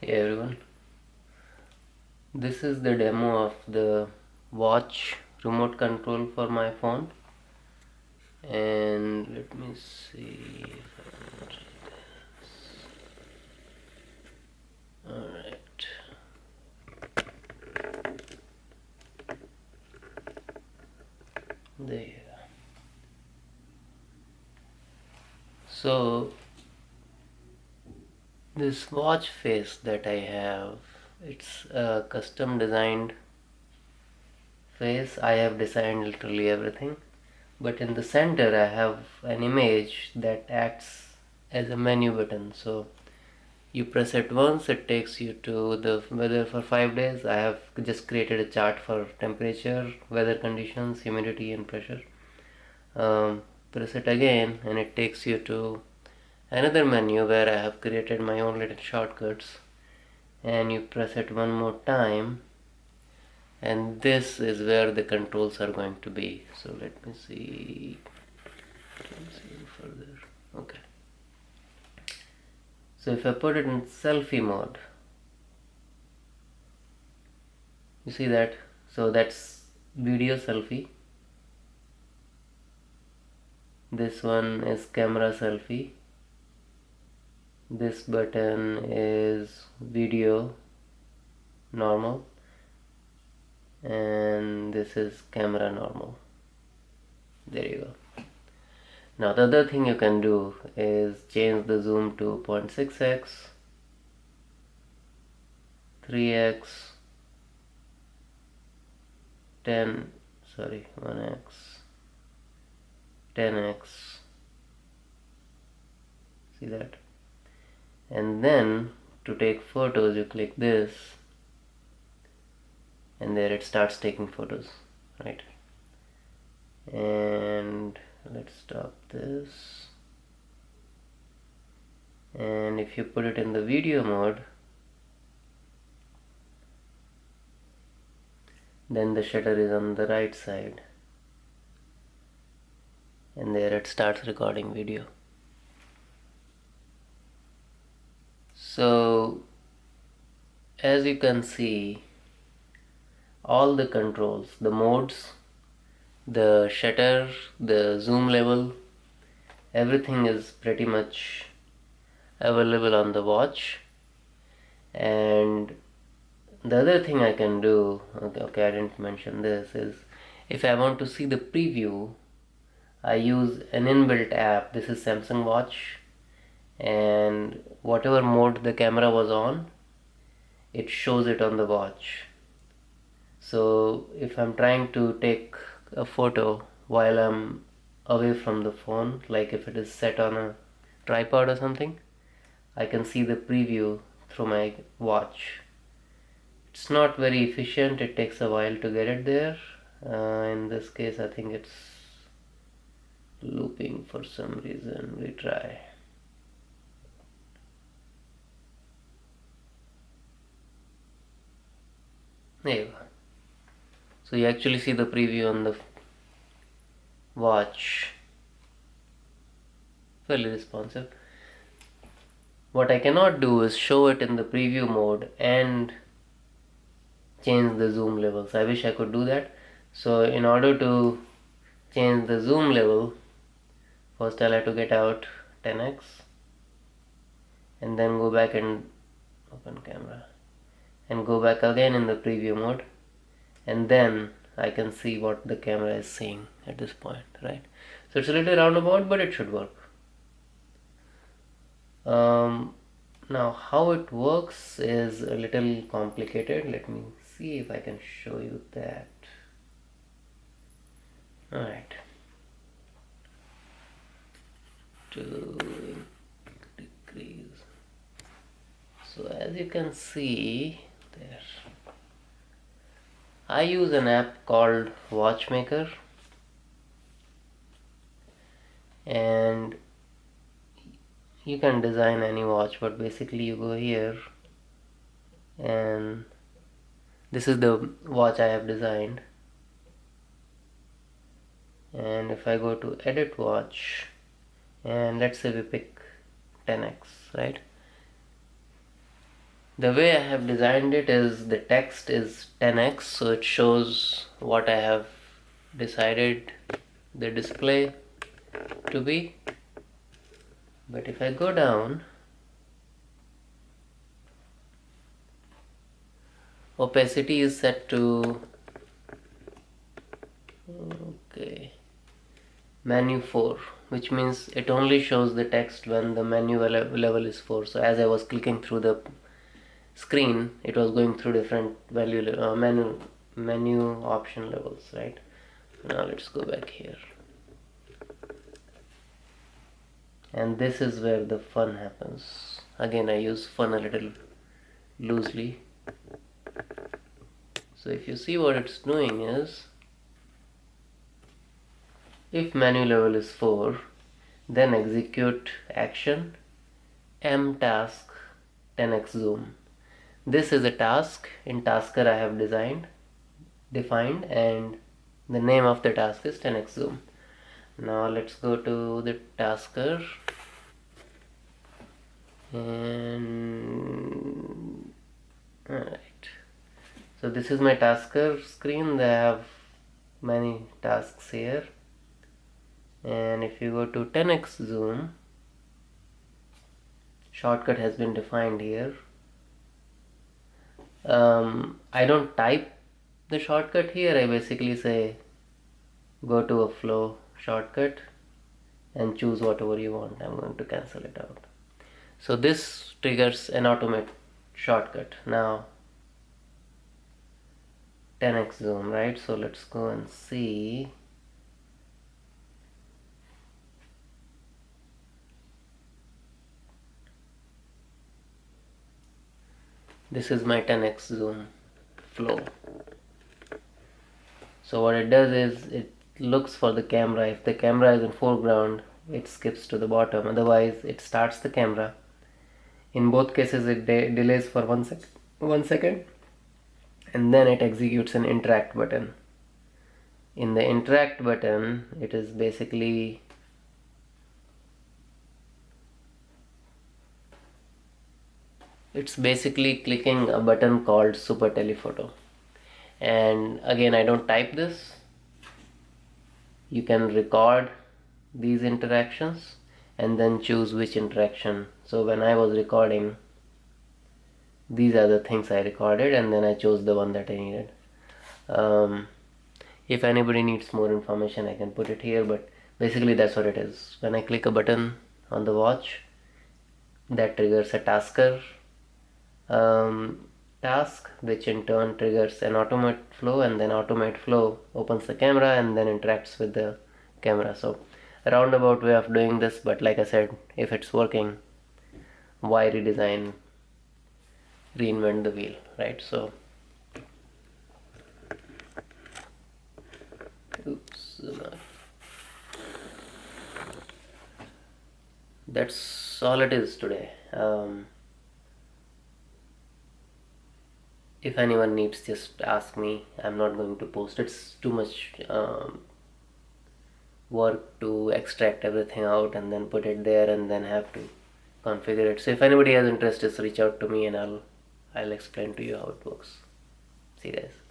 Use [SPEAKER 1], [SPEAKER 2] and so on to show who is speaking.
[SPEAKER 1] Hey everyone, this is the demo of the watch remote control for my phone, and let me see if I can try this. Alright, there. So this watch face that I have, it's a custom designed face. I have designed literally everything, but in the center I have an image that acts as a menu button. So you press it once, it takes you to the weather for 5 days. I have just created a chart for temperature, weather conditions, humidity, and pressure. Press it again, and it takes you to another menu where I have created my own little shortcuts. And you press it one more time, and this is where the controls are going to be. So let me see. Further. Okay. So if I put it in selfie mode, you see that? So that's video selfie. This one is camera selfie. This button is video normal, and this is camera normal. There you go. Now the other thing you can do is change the zoom to 0.6x, 3x, 1x, 10x. See that? And then to take photos, you click this, and there it starts taking photos, right? And let's stop this, and if you put it in the video mode, then the shutter is on the right side, and there it starts recording video. So as you can see, all the controls, the modes, the shutter, the zoom level, everything is pretty much available on the watch. And the other thing I can do, okay, I didn't mention this, is if I want to see the preview, I use an inbuilt app. This is Samsung Watch, and whatever mode the camera was on, it shows it on the watch. So if I'm trying to take a photo while I'm away from the phone, like if it is set on a tripod or something, I can see the preview through my watch. It's not very efficient, it takes a while to get it there. In this case I think it's looping for some reason. We try. There you go. So you actually see the preview on the watch. Fairly responsive. What I cannot do is show it in the preview mode and change the zoom levels. I wish I could do that. So in order to change the zoom level, first I'll have to get out 10x and then go back and open camera and go back again in the preview mode, and then I can see what the camera is seeing at this point, right? So it's a little roundabout, but it should work. Now how it works is a little complicated. Let me see if I can show you that. Alright, to decrease. So as you can see there, I use an app called Watchmaker, and you can design any watch, but basically you go here, and this is the watch I have designed. And if I go to edit watch, and let's say we pick 10x, right? The way I have designed it is the text is 10x, so it shows what I have decided the display to be. But if I go down, opacity is set to menu 4, which means it only shows the text when the menu level is 4. So as I was clicking through the screen, it was going through different menu option levels, right? Now let's go back here, and this is where the fun happens. Again, I use fun a little loosely. So if you see, what it's doing is, if menu level is 4, then execute action M task 10x zoom. This is a task in Tasker I have defined, and the name of the task is 10x zoom. Now let's go to the Tasker, and alright, so this is my Tasker screen. They have many tasks here, and if you go to 10x zoom, shortcut has been defined here. I don't type the shortcut here. I basically say go to a flow shortcut and choose whatever you want. I'm going to cancel it out. So this triggers an automate shortcut. Now 10x zoom, right? So let's go and see. This is my 10x zoom flow. So what it does is it looks for the camera. If the camera is in foreground, it skips to the bottom. Otherwise, it starts the camera. In both cases, it delays for 1 second, and then it executes an interact button. In the interact button, it is basically clicking a button called Super Telephoto. And again, I don't type this. You can record these interactions and then choose which interaction. So when I was recording, these are the things I recorded, and then I chose the one that I needed. If anybody needs more information, I can put it here, but basically that's what it is. When I click a button on the watch, that triggers a Tasker task, which in turn triggers an automate flow, and then automate flow opens the camera and then interacts with the camera. So a roundabout way of doing this, but like I said, if it's working, why reinvent the wheel, right? So oops, that's all it is today. If anyone needs, just ask me. I'm not going to post. It's too much work to extract everything out and then put it there and then have to configure it. So if anybody has interest, just reach out to me and I'll explain to you how it works. See you guys.